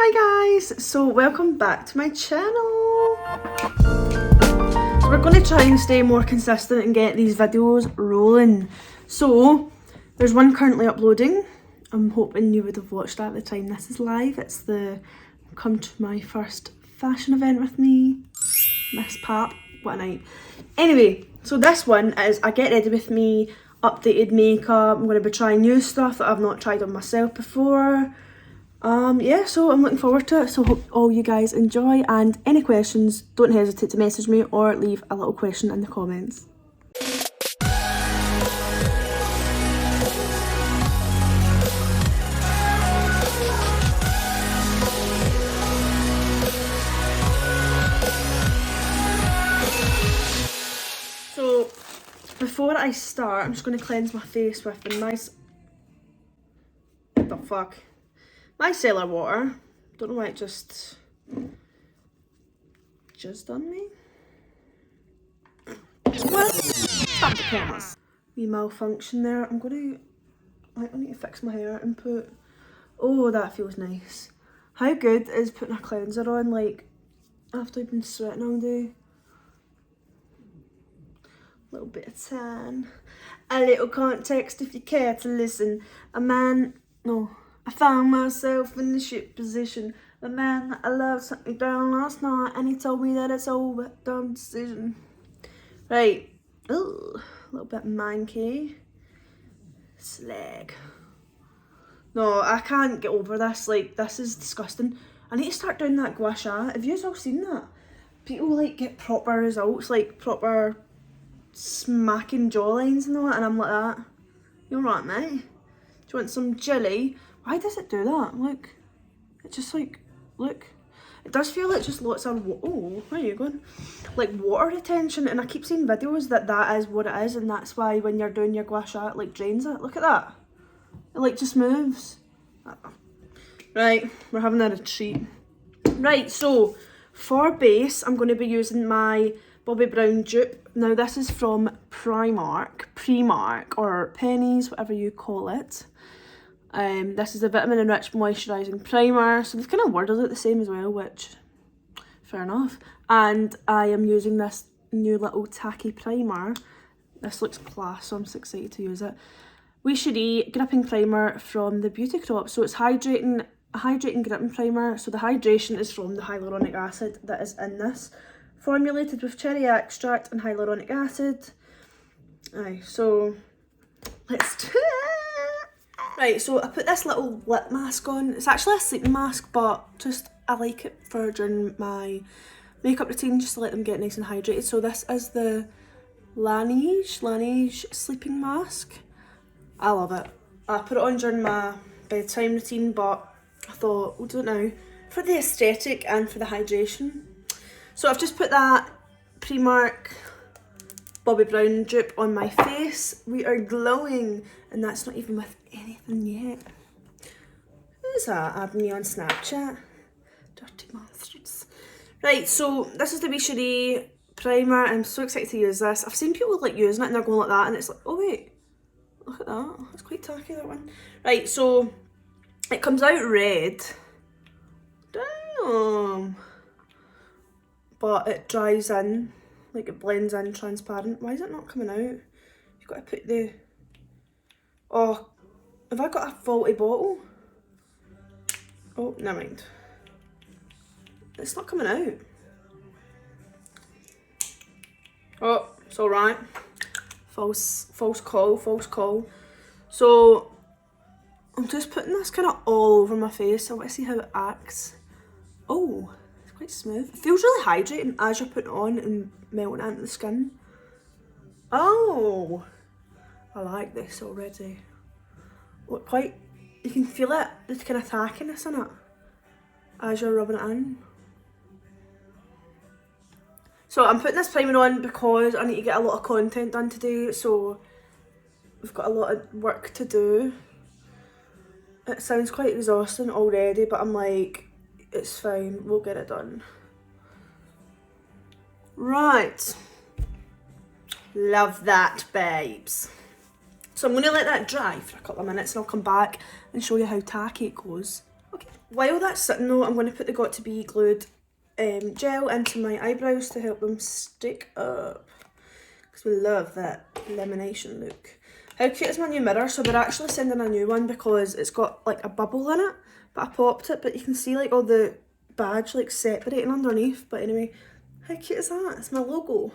Hi guys, so welcome back to my channel. So we're going to try and stay more consistent and get these videos rolling. So there's one currently uploading. I'm hoping you would have watched that at the time this is live. It's the come to my first fashion event with me, Miss Pap. What a night. Anyway, so this one is I get ready with me, updated makeup. I'm going to be trying new stuff that I've not tried on myself before. Yeah, so I'm looking forward to it, so hope all you guys enjoy, and any questions, don't hesitate to message me or leave a little question in the comments. So before I start, I'm just going to cleanse my face with a nice, what the fuck? Micellar water. Don't know why it just on me. What? Stop the cameras. Wee malfunction there. I need to fix my hair and put. Oh, that feels nice. How good is putting a cleanser on like after I've been sweating all day? A little bit of tan. A little context if you care to listen. I found myself in the shit position. The man that I loved sat me down last night and he told me that it's over, dumb decision. Right, ooh, a little bit manky. Slag. No, I can't get over this, like, this is disgusting. I need to start doing that gua sha. Have you all seen that? People, like, get proper results, like, proper smacking jawlines and all that, and I'm like that. You're right, mate. Do you want some jelly? Why does it do that? Look. It just like, look. It does feel like just lots of, oh, where are you going? Like water retention, and I keep seeing videos that is what it is, and that's why when you're doing your gua sha, it like drains it. Look at that. It like just moves. Right, we're having a retreat. Right, so for base, I'm going to be using my Bobbi Brown dupe. Now this is from Primark, or Pennies, whatever you call it. This is the Vitamin Enriched Moisturising Primer, so they've kind of worded it the same as well, which, fair enough. And I am using this new little tacky primer. This looks class, so I'm so excited to use it. We Cherie Gripping Primer from the Beauty Crop. So it's hydrating gripping primer, so the hydration is from the hyaluronic acid that is in this. Formulated with cherry extract and hyaluronic acid. Aye, so let's do it. Right, so I put this little lip mask on. It's actually a sleeping mask, but I like it for during my makeup routine, just to let them get nice and hydrated. So this is the Laneige sleeping mask. I love it. I put it on during my bedtime routine, but I thought we'll do it now for the aesthetic and for the hydration. So I've just put that Primark Bobbi Brown dupe on my face. We are glowing, and that's not even with anything yet. Who's that adding me on Snapchat? Dirty monsters. Right, so this is the ByCole primer. I'm so excited to use this. I've seen people like using it and they're going like that, and it's like, oh wait, look at that. It's quite tacky, that one. Right, so it comes out red. Damn. But it dries in, like it blends in transparent. Why is it not coming out? You've got to put the... Oh, have I got a faulty bottle? Oh, never mind. It's not coming out. Oh, it's alright. False call. So, I'm just putting this kind of all over my face. I want to see how it acts. Oh, it's quite smooth. It feels really hydrating as you're putting it on and melting into the skin. Oh, I like this already. Look, quite, you can feel it, the kind of tackiness in it as you're rubbing it in. So I'm putting this primer on because I need to get a lot of content done today, so we've got a lot of work to do. It sounds quite exhausting already, but I'm like, it's fine, we'll get it done. Right. Love that, babes. So I'm going to let that dry for a couple of minutes and I'll come back and show you how tacky it goes. Okay. while that's sitting though, I'm going to put the Got To Be glued gel into my eyebrows to help them stick up. Because we love that lamination look. How cute is my new mirror? So they're actually sending a new one because it's got like a bubble in it. But I popped it, but you can see like all the badge like separating underneath. But anyway, how cute is that? It's my logo.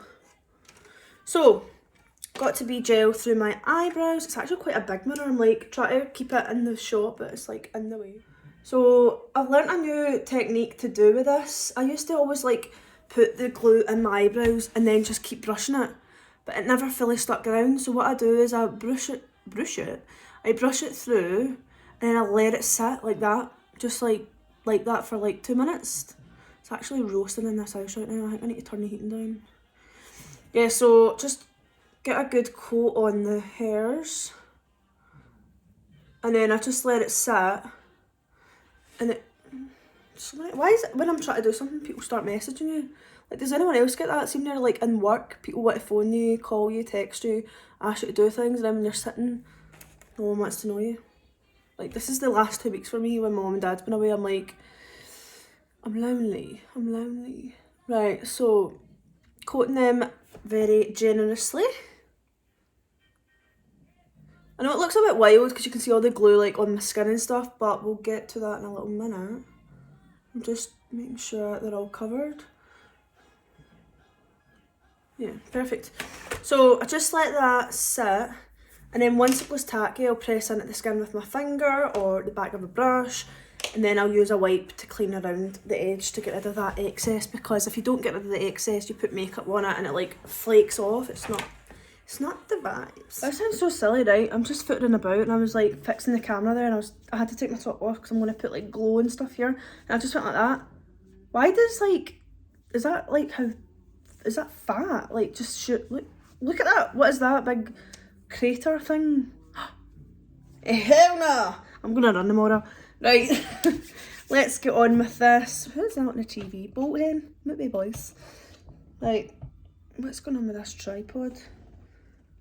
So, Got To Be gel through my eyebrows. It's actually quite a big mirror. I'm like trying to keep it in the shot, but it's like in the way. So I've learnt a new technique to do with this. I used to always like put the glue in my eyebrows and then just keep brushing it, but it never fully stuck around. So what I do is I brush it through, and then I let it sit like that, just like that for like 2 minutes. It's actually roasting in this house right now. I think I need to turn the heating down. Yeah, so just get a good coat on the hairs, and then I just let it sit. And it, why is it when I'm trying to do something, people start messaging you? Like, does anyone else get that? Seem they're like in work, people want to phone you, call you, text you, ask you to do things, and then when you're sitting, no one wants to know you. Like, this is the last 2 weeks for me when my mum and dad's been away. I'm like, I'm lonely. Right, so coating them very generously. I know it looks a bit wild because you can see all the glue like on my skin and stuff, but we'll get to that in a little minute. I'm just making sure they're all covered. Yeah, perfect. So I just let that sit, and then once it goes tacky, I'll press into the skin with my finger or the back of a brush, and then I'll use a wipe to clean around the edge to get rid of that excess, because if you don't get rid of the excess, you put makeup on it and it like flakes off. It's not the vibes. That sounds so silly, right? I'm just footering about and I was like fixing the camera there, and I had to take my top off because I'm going to put like glow and stuff here, and I just went like that. Why does like, is that fat? Like, just shoot, look at that. What is that big crater thing? Hell no! I'm going to run tomorrow. Right, let's get on with this. Who's that on the TV? Bolt hen? Maybe boys. Right, what's going on with this tripod?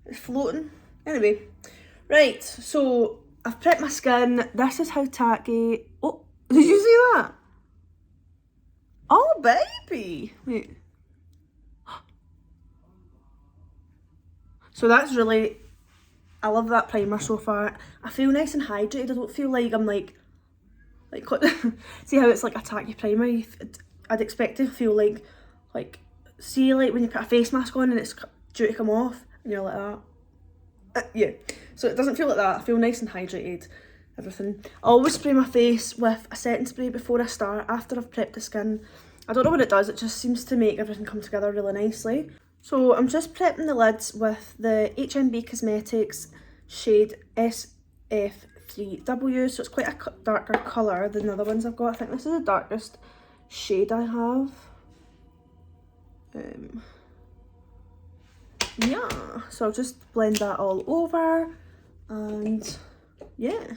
It's floating. Anyway, right, so I've prepped my skin. This is how tacky. Oh, did you see that? Oh, baby. Wait. So that's really, I love that primer so far. I feel nice and hydrated. I don't feel like I'm like see how it's like a tacky primer? I'd expect to feel like, see like when you put a face mask on and it's due to come off, and you're like that. Yeah, so it doesn't feel like that. I feel nice and hydrated, everything. I always spray my face with a setting spray before I start, after I've prepped the skin. I don't know what it does, it just seems to make everything come together really nicely. So I'm just prepping the lids with the HMB Cosmetics shade SF3W, so it's quite a darker colour than the other ones I've got. I think this is the darkest shade I have. Yeah, so I'll just blend that all over, and yeah,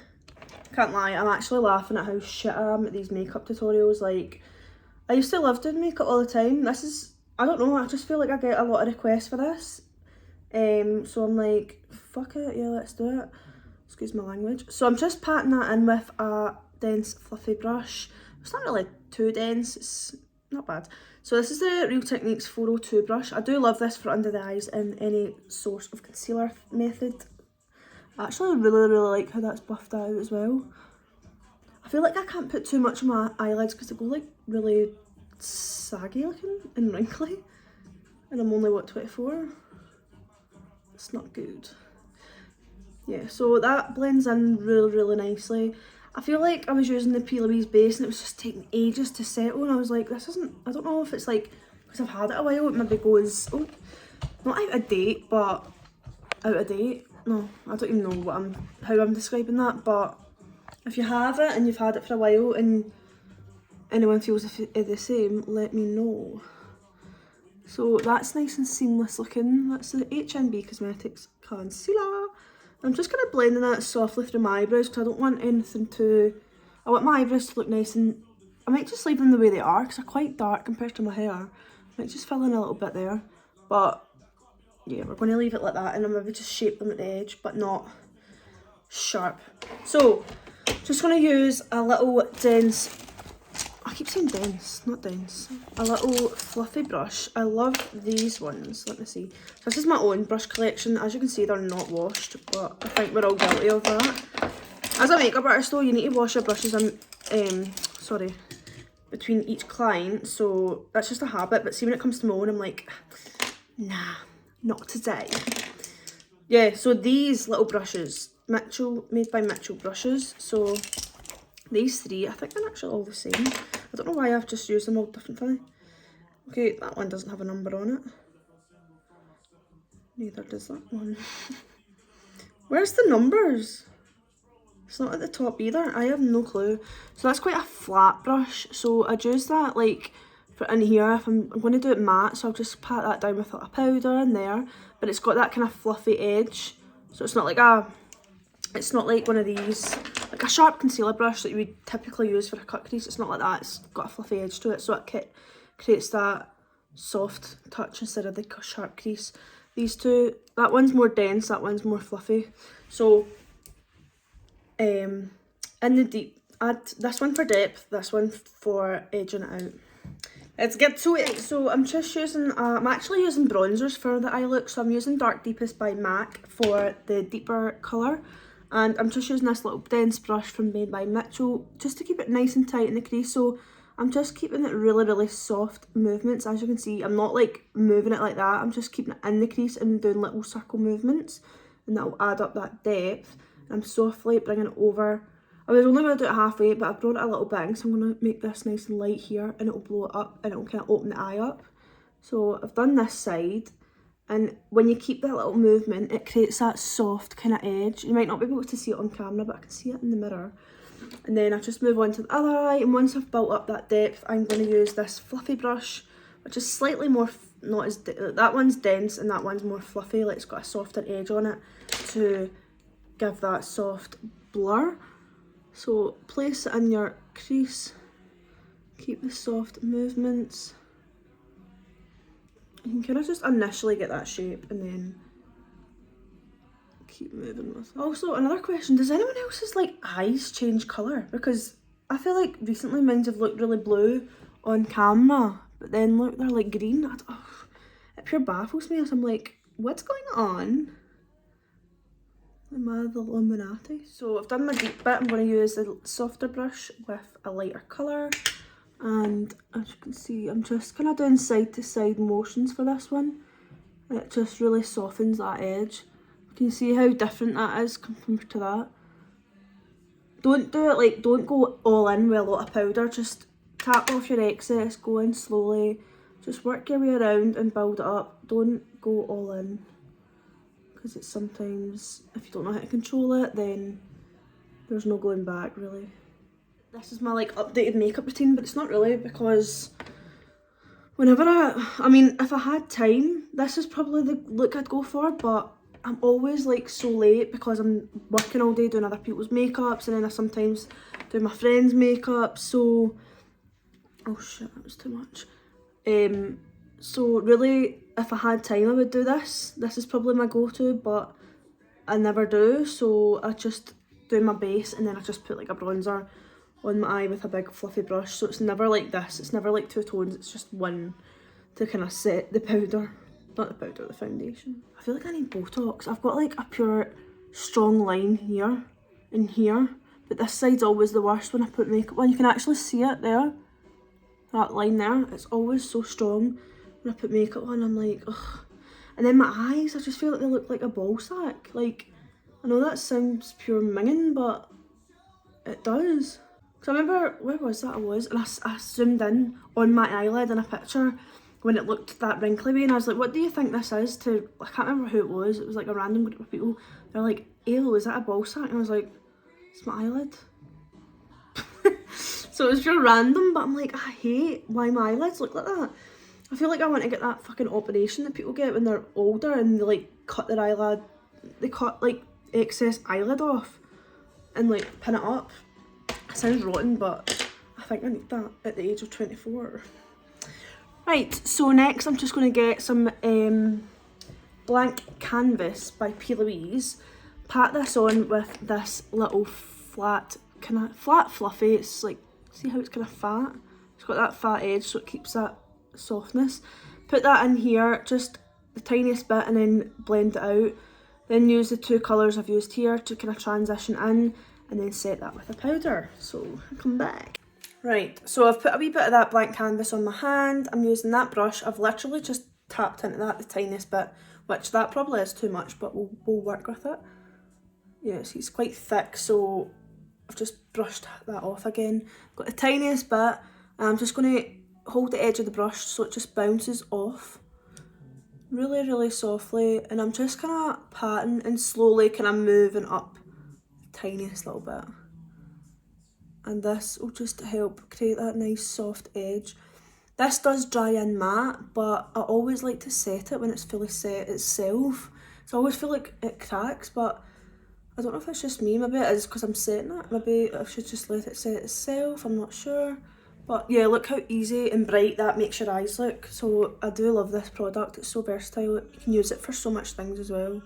can't lie, I'm actually laughing at how shit I am at these makeup tutorials. Like, I used to love doing makeup all the time. This is, I don't know, I just feel like I get a lot of requests for this, so I'm like, fuck it, yeah, let's do it. Excuse my language. So I'm just patting that in with a dense fluffy brush. It's not really too dense, it's not bad. So this is the Real Techniques 402 brush. I do love this for under the eyes in any source of concealer method. I actually really like how that's buffed out as well. I feel like I can't put too much on my eyelids because they go like really saggy looking and wrinkly. And I'm only, what, 24? It's not good. Yeah, so that blends in really nicely. I feel like I was using the P. Louise base and it was just taking ages to settle, and I was like, this isn't, I don't know if it's like, because I've had it a while, it maybe goes, oh, not out of date, but out of date. No, I don't even know how I'm describing that, but if you have it and you've had it for a while and anyone feels the same, let me know. So that's nice and seamless looking. That's the HMB Cosmetics concealer. I'm just going to blend that softly through my eyebrows because I don't want anything to, I want my eyebrows to look nice, and I might just leave them the way they are because they're quite dark compared to my hair. I might just fill in a little bit there, but yeah, we're going to leave it like that, and I'll maybe just shape them at the edge but not sharp. So Just going to use a little dense, I keep saying dense, not dense, a little fluffy brush. I love these ones. Let me see. This is my own brush collection. As you can see, they're not washed, but I think we're all guilty of that. As a makeup artist though, you need to wash your brushes between each client, so that's just a habit. But see, when it comes to my own, I'm like, nah, not today. Yeah, so these little brushes, made by Mitchell brushes. So these three, I think they're actually all the same. I don't know why I've just used them all differently. Okay, that one doesn't have a number on it. Neither does that one. Where's the numbers? It's not at the top either. I have no clue. So that's quite a flat brush. So I'd use that like for in here. If I'm going to do it matte, so I'll just pat that down with a powder in there. But it's got that kind of fluffy edge. So it's not like one of these, like a sharp concealer brush that you would typically use for a cut crease. It's not like that. It's got a fluffy edge to it, so it creates that soft touch instead of the sharp crease. These two, that one's more dense, that one's more fluffy. So in the deep, add this one for depth, this one for edging it out. Let's get to it. So I'm just using, I'm actually using bronzers for the eye look. So I'm using Dark Deepest by MAC for the deeper colour. And I'm just using this little dense brush from Made by Mitchell just to keep it nice and tight in the crease. So I'm just keeping it really, really soft movements. As you can see, I'm not like moving it like that. I'm just keeping it in the crease and doing little circle movements. And that will add up that depth. I'm softly bringing it over. I was only going to do it halfway, but I brought it a little bit, so I'm going to make this nice and light here, and it'll blow it up, and it'll kind of open the eye up. So I've done this side, and when you keep that little movement, it creates that soft kind of edge. You might not be able to see it on camera, but I can see it in the mirror. And then I just move on to the other eye, and once I've built up that depth, I'm going to use this fluffy brush, which is slightly more, not as, that one's dense, and that one's more fluffy, like it's got a softer edge on it, to give that soft blur. So place it in your crease, keep the soft movements. You can kind of just initially get that shape and then keep moving with it. Also, another question, does anyone else's like eyes change colour? Because I feel like recently mine have looked really blue on camera, but then look, they're like green. It pure baffles me as I'm like, what's going on? Am I the Illuminati? So I've done my deep bit. I'm going to use a softer brush with a lighter colour. And as you can see, I'm just kind of doing side to side motions for this one. It just really softens that edge. Can you see how different that is compared to that? Don't do it like, don't go all in with a lot of powder. Just tap off your excess, go in slowly. Just work your way around and build it up. Don't go all in. Because it's sometimes, if you don't know how to control it, then there's no going back really. This is my like updated makeup routine, but it's not really, because whenever I mean, if I had time, this is probably the look I'd go for, but I'm always like so late because I'm working all day doing other people's makeups, and then I sometimes do my friends' makeup, so, oh shit, that was too much. So really, if I had time I would do this. This is probably my go-to, but I never do, so I just do my base and then I just put like a bronzer on my eye with a big fluffy brush. So it's never like this, it's never like two tones, it's just one to kind of set the powder. Not the powder, the foundation. I feel like I need Botox. I've got like a pure strong line here and here, but this side's always the worst when I put makeup on. You can actually see it there, that line there. It's always so strong when I put makeup on. I'm like, ugh. And then my eyes, I just feel like they look like a ball sack. Like, I know that sounds pure minging, but it does. Because I remember, where was that I was? And I zoomed in on my eyelid in a picture when it looked that wrinkly way, and I was like, what do you think this is? To, I can't remember who it was like a random group of people. They're like, ew, is that a ball sack? And I was like, it's my eyelid. So it was pure random, but I'm like, I hate why my eyelids look like that. I feel like I want to get that fucking operation that people get when they're older and they like cut their eyelid, they cut like excess eyelid off and like pin it up. It sounds rotten, but I think I need that at the age of 24. Right, so next I'm just going to get some blank canvas by P. Louise, pat this on with this little flat kind of flat fluffy. It's like, see how it's kind of fat? It's got that fat edge, so it keeps that softness. Put that in here, just the tiniest bit, and then blend it out. Then use the two colours I've used here to kind of transition in, and then set that with a powder. So come back. Right, so I've put a wee bit of that blank canvas on my hand. I'm using that brush. I've literally just tapped into that the tiniest bit, which that probably is too much, but we'll work with it. Yeah, see, it's quite thick, so I've just brushed that off again. Got the tiniest bit, and I'm just going to hold the edge of the brush so it just bounces off really, really softly, and I'm just kind of patting and slowly kind of moving up the tiniest little bit. And this will just help create that nice soft edge. This does dry in matte, but I always like to set it when it's fully set itself. So I always feel like it cracks, but I don't know if it's just me. Maybe it is because I'm setting it. Maybe I should just let it set itself, I'm not sure. But yeah, look how easy and bright that makes your eyes look. So I do love this product, it's so versatile. You can use it for so much things as well.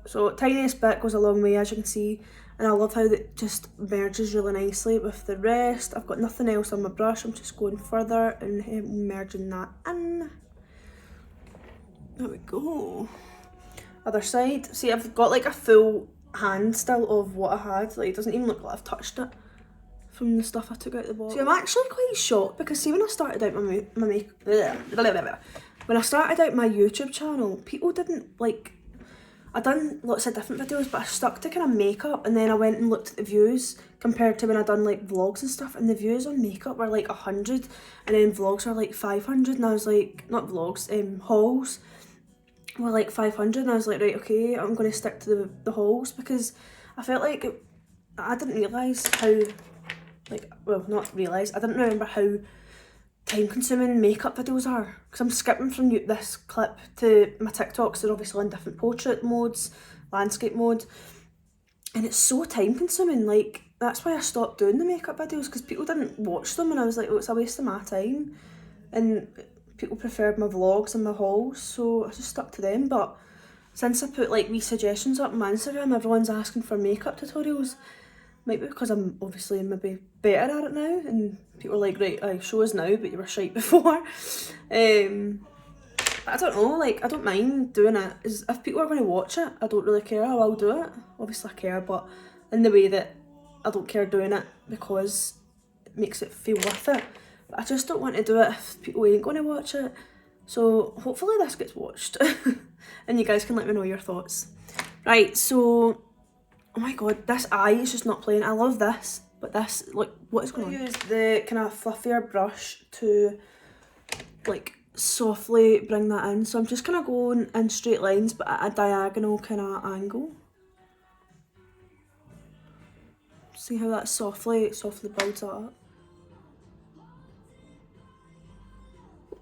So tiniest bit goes a long way, as you can see. And I love how it just merges really nicely with the rest. I've got nothing else on my brush, I'm just going further and merging that in. There we go. Other side. See, I've got like a full hand still of what I had. Like, it doesn't even look like I've touched it from the stuff I took out the bottle. See, I'm actually quite shocked because see, when I started out when I started out my YouTube channel, people didn't like, I done lots of different videos, but I stuck to kind of makeup, and then I went and looked at the views compared to when I done like vlogs and stuff, and the views on makeup were like 100, and then vlogs were like 500, and I was like, not vlogs, hauls were like 500, and I was like, right, okay, I'm going to stick to the hauls, because I felt like I didn't realise how, like, well, not realise, I didn't remember how time consuming makeup videos are, because I'm skipping from this clip to my TikToks. They're obviously in different portrait modes, landscape mode, and it's so time consuming. Like, that's why I stopped doing the makeup videos, because people didn't watch them, and I was like, oh, it's a waste of my time, and people preferred my vlogs and my hauls, so I just stuck to them. But since I put like wee suggestions up on my Instagram, everyone's asking for makeup tutorials. Might be because I'm obviously maybe better at it now, and people are like, right, show us now, but you were shite before. I don't know, like, I don't mind doing it. If people are going to watch it, I don't really care, I will do it. Obviously I care, but in the way that I don't care doing it because it makes it feel worth it. But I just don't want to do it if people ain't going to watch it. So hopefully this gets watched and you guys can let me know your thoughts. Right, so, oh my god, this eye is just not playing. I love this, but this, like, what is going on? I use the kind of fluffier brush to, like, softly bring that in. So I'm just kind of going in straight lines, but at a diagonal kind of angle. See how that softly builds that up?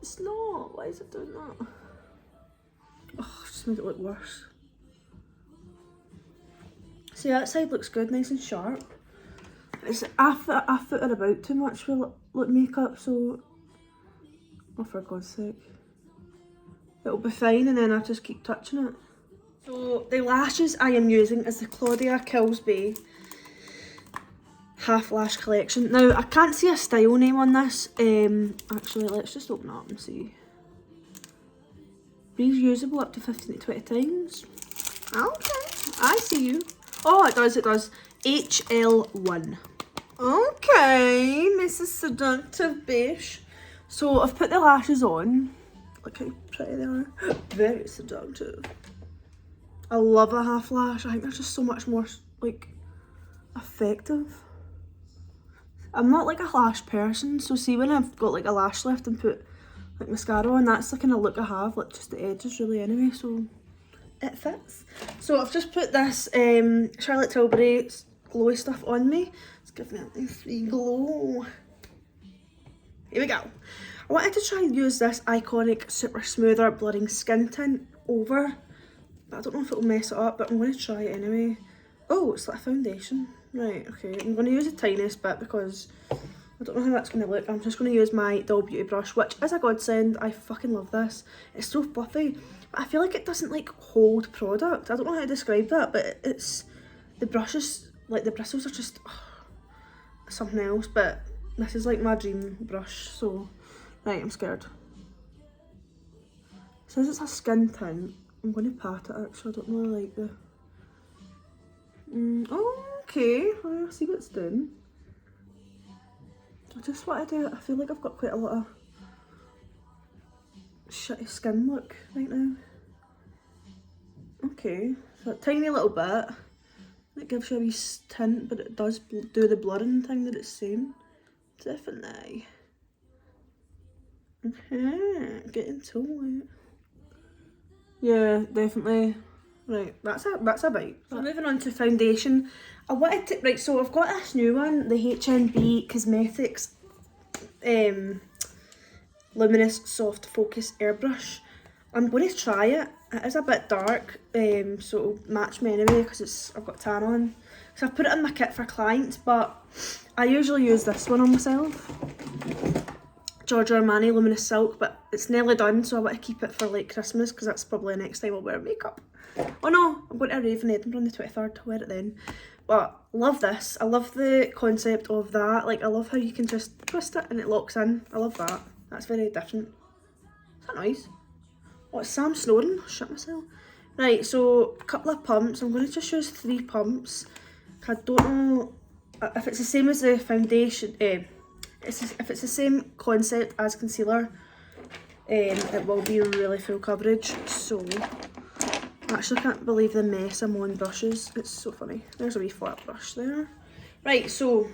It's not. Why is it doing that? Oh, just made it look worse. See, that side looks good, nice and sharp. It's I foot her about too much with like makeup, so oh, for God's sake. It'll be fine, and then I'll just keep touching it. So the lashes I am using is the Claudia Kilsby Half Lash Collection. Now, I can't see a style name on this. Actually, let's just open it up and see. Reusable up to 15 to 20 times. Okay, I see you. Oh, it does, HL1. Okay, Mrs. Seductive Bish. So I've put the lashes on. Look how pretty they are. Very seductive. I love a half lash. I think they're just so much more, like, effective. I'm not like a lash person, so see when I've got like a lash lift and put like mascara on, that's the kind of look I have, like just the edges really anyway, so it fits. So I've just put this Charlotte Tilbury glowy stuff on me. It's giving me a free glow. Here we go. I wanted to try and use this iconic Super Smoother Blurring Skin Tint over, but I don't know if it'll mess it up, but I'm going to try it anyway. Oh, it's like a foundation. Right, okay, I'm going to use the tiniest bit because I don't know how that's going to look. I'm just going to use my Doll Beauty brush, which is a godsend. I fucking love this. It's so fluffy, but I feel like it doesn't like hold product. I don't know how to describe that, but it's, the brush is like the bristles are just something else, but this is like my dream brush, so right, I'm scared. Since it's a skin tint, I'm going to pat it actually. I don't really like the... oh, okay, I see what it's doing. I just want to do it. I feel like I've got quite a lot of shitty skin look right now. Okay, so a tiny little bit. It gives you a wee tint, but it does do the blurring thing that it's saying. Definitely. Okay, getting to it. Yeah, definitely. Right, that's a bite. So moving on to foundation. I wanted to, right, so I've got this new one, the HNB Cosmetics Luminous Soft Focus Airbrush. I'm going to try it. It is a bit dark, so it'll match me anyway because I've got tan on. So I've put it in my kit for clients, but I usually use this one on myself. Giorgio Armani Luminous Silk, but it's nearly done, so I want to keep it for like Christmas because that's probably the next time I'll wear makeup. Oh no, I'm going to a rave in Edinburgh on the 23rd to wear it then. But love this. I love the concept of that. Like, I love how you can just twist it and it locks in. I love that. That's very different. Is that noise? Oh, it's Sam snoring. I'll shut myself. Right, so a couple of pumps. I'm going to just use 3 pumps. I don't know if it's the same as the foundation. If it's the same concept as concealer, it will be really full coverage. So I actually can't believe the mess I'm on brushes. It's so funny. There's a wee flat brush there. Right, so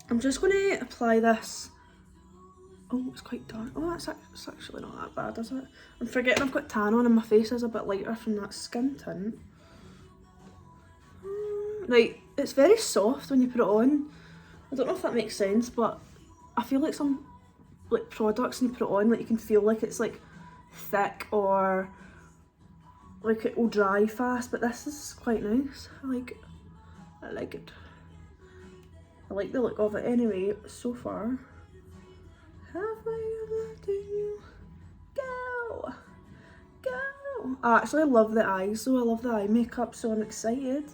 I'm just going to apply this. Oh, it's quite dark. Oh, it's actually not that bad, is it? I'm forgetting I've got tan on and my face is a bit lighter from that skin tint. Right, it's very soft when you put it on. I don't know if that makes sense, but I feel like some like products when you put it on, like you can feel like it's like thick or like it will dry fast, but this is quite nice. I like it. I like it. I like the look of it anyway, so far. Halfway letting you go, go. I actually love the eyes, so I love the eye makeup, so I'm excited.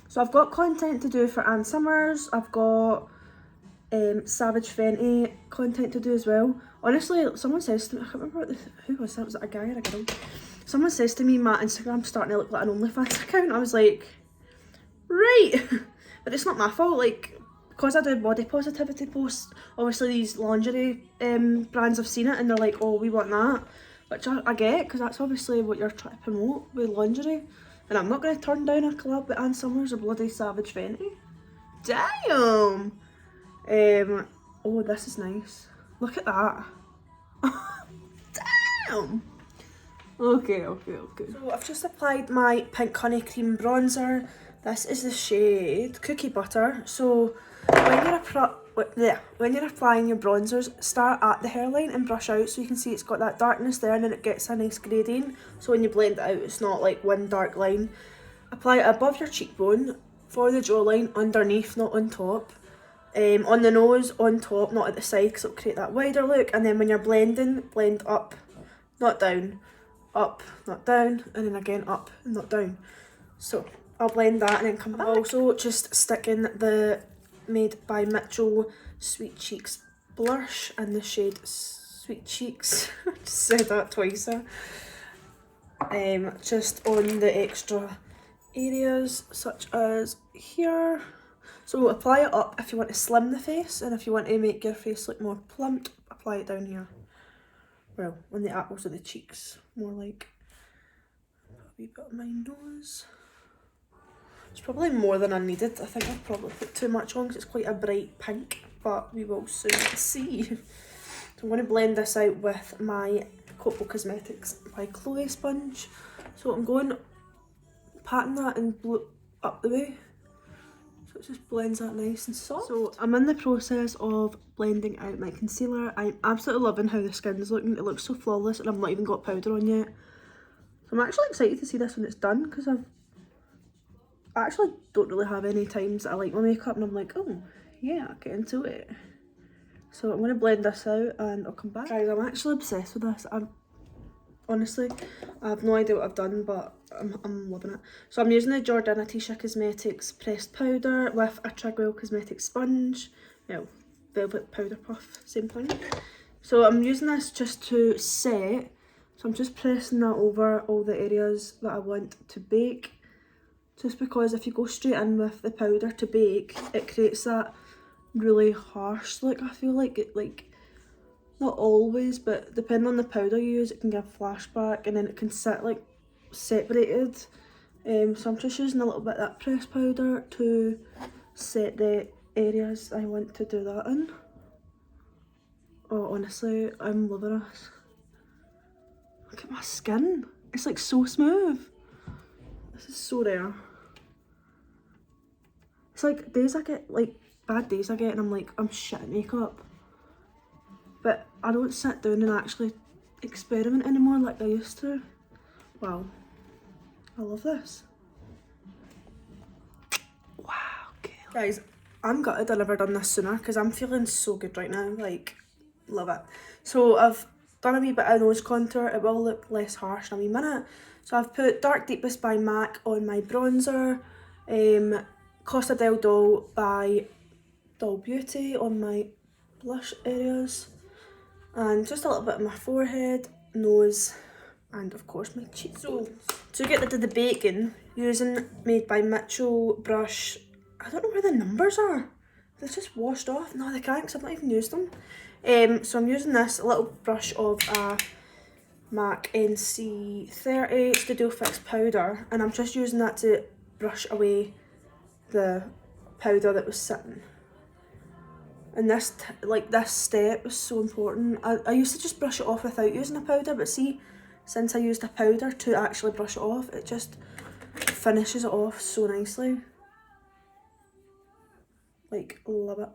So I've got content to do for Ann Summers. I've got Savage Fenty content to do as well. Honestly, someone says to me, I can't remember who was that, was it a guy or a girl? Someone says to me, my Instagram's starting to look like an OnlyFans account. I was like, right, but it's not my fault, like, because I do body positivity posts, obviously these lingerie brands have seen it and they're like, oh, we want that, which I get, because that's obviously what you're trying to promote with lingerie, and I'm not going to turn down a collab with Ann Summers or bloody Savage Fenty. Damn! Oh, this is nice. Look at that. Damn! Okay. So I've just applied my Pink Honey Cream bronzer. This is the shade Cookie Butter. So when you're applying your bronzers, start at the hairline and brush out so you can see it's got that darkness there and then it gets a nice gradient. So when you blend it out, it's not like one dark line. Apply it above your cheekbone, for the jawline, underneath, not on top. On the nose, on top, not at the side because it'll create that wider look. And then when you're blending, blend up, not down. Up, not down, and then again up, and not down. So I'll blend that and then come back. Also just sticking the Made by Mitchell Sweet Cheeks blush in the shade Sweet Cheeks. I just said that twice. Just on the extra areas such as here. So apply it up if you want to slim the face, and if you want to make your face look more plump, apply it down here. Well, on the apples of the cheeks, more like a wee bit on my nose. It's probably more than I needed. I think I've probably put too much on because it's quite a bright pink, but we will soon see. So I'm going to blend this out with my Cocoa Cosmetics ByCole sponge. So I'm going patting that and up the way. So it just blends that nice and soft. So I'm in the process of blending out my concealer. I'm absolutely loving how the skin's looking. It looks so flawless and I've not even got powder on yet. So I'm actually excited to see this when it's done because I actually don't really have any times that I like my makeup and I'm like, oh yeah, get into it. So I'm going to blend this out and I'll come back. Guys, I'm actually obsessed with this. Honestly, I have no idea what I've done, but I'm loving it. So I'm using the Jordana Tisha Cosmetics pressed powder with a Trigwell Cosmetics sponge. Well, velvet powder puff, same thing. So I'm using this just to set. So I'm just pressing that over all the areas that I want to bake. Just because if you go straight in with the powder to bake, it creates that really harsh look. I feel like it, like, not always, but depending on the powder you use, it can give flashback, and then it can sit like separated. So I'm just using a little bit of that pressed powder to set the areas I want to do that in. Oh, honestly, I'm loving this. Look at my skin. It's like so smooth. This is so rare. It's like days I get, like bad days I get, and I'm like, I'm shit at makeup. But I don't sit down and actually experiment anymore like I used to. Wow. I love this. Wow, okay. Guys, I'm gutted I never done this sooner because I'm feeling so good right now. Like, love it. So I've done a wee bit of nose contour. It will look less harsh in a wee minute. So I've put Dark Deepest by MAC on my bronzer. Costa del Sol by Doll Beauty on my blush areas. And just a little bit on my forehead, nose, and of course my cheeks. So to get rid of the baking, using Made by Mitchell brush. I don't know where the numbers are. They're just washed off. No, they can't because I've not even used them. So I'm using this little brush of a MAC NC30 Studio Fix powder, and I'm just using that to brush away the powder that was sitting. And this this step was so important. I used to just brush it off without using a powder, but see, since I used a powder to actually brush it off, it just finishes it off so nicely. Like, love it.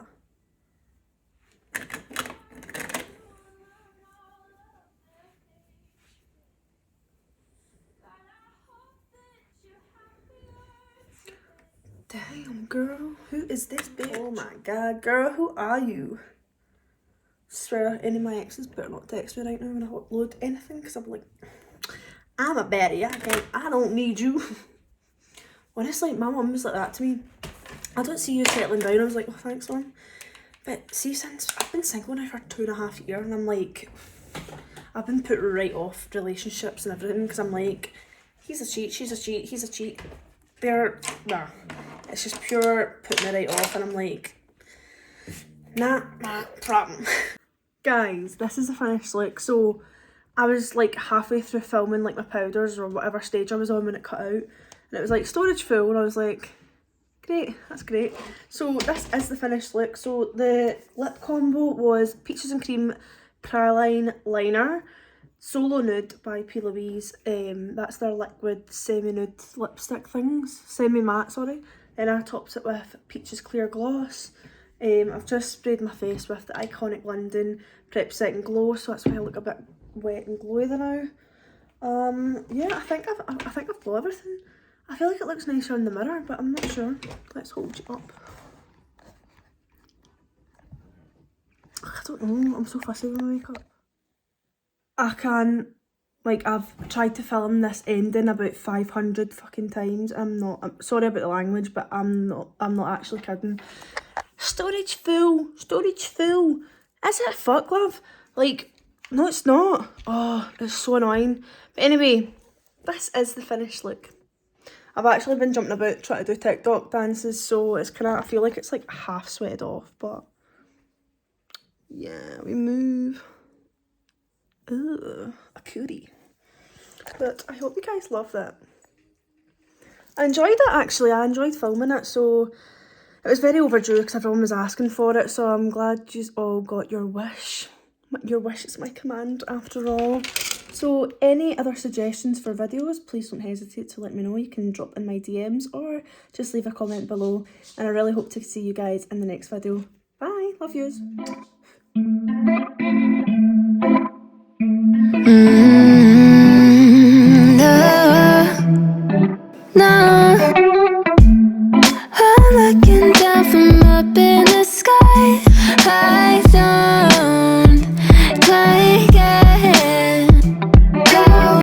Damn, girl, who is this bitch? Oh my god, girl, who are you? Swear, any of my exes better not text me right now when I upload anything, because I'm like, I'm a baddie, I don't need you. Honestly, my mum was like that to me. I don't see you settling down. I was like, oh, thanks, mum. But see, since I've been single now for 2.5 years, and I'm like, I've been put right off relationships and everything, because I'm like, he's a cheat, she's a cheat, he's a cheat. Nah, it's just pure putting me right off, and I'm like, nah, problem. Guys, this is the finished look. So I was like halfway through filming like my powders or whatever stage I was on when it cut out, and it was like storage full, and I was like, great, that's great. So this is the finished look. So the lip combo was Peaches and Cream Praline Liner, Solo Nude by P. Louise. That's their liquid semi-nude lipstick things, semi-matte, sorry. Then I topped it with Peaches Clear Gloss. I've just sprayed my face with the Iconic London Prep Set and Glow, so that's why I look a bit wet and glowy now. Yeah, I think I've got everything. I feel like it looks nicer in the mirror, but I'm not sure. Let's hold you up. I don't know, I'm so fussy with my makeup. I've tried to film this ending about 500 fucking times. I'm sorry about the language, but I'm not actually kidding. Storage full. Is it fuck, love? Like, no it's not. Oh, it's so annoying. But anyway, this is the finished look. I've actually been jumping about trying to do TikTok dances, so it's kind of, I feel like it's like half sweated off, but yeah, we move. Ugh, a cootie. But I hope you guys loved it. I enjoyed it actually, I enjoyed filming it, so it was very overdue because everyone was asking for it, so I'm glad you all got your wish. Your wish is my command after all. So any other suggestions for videos, please don't hesitate to let me know. You can drop in my DMs or just leave a comment below, and I really hope to see you guys in the next video. Bye, love yous. No.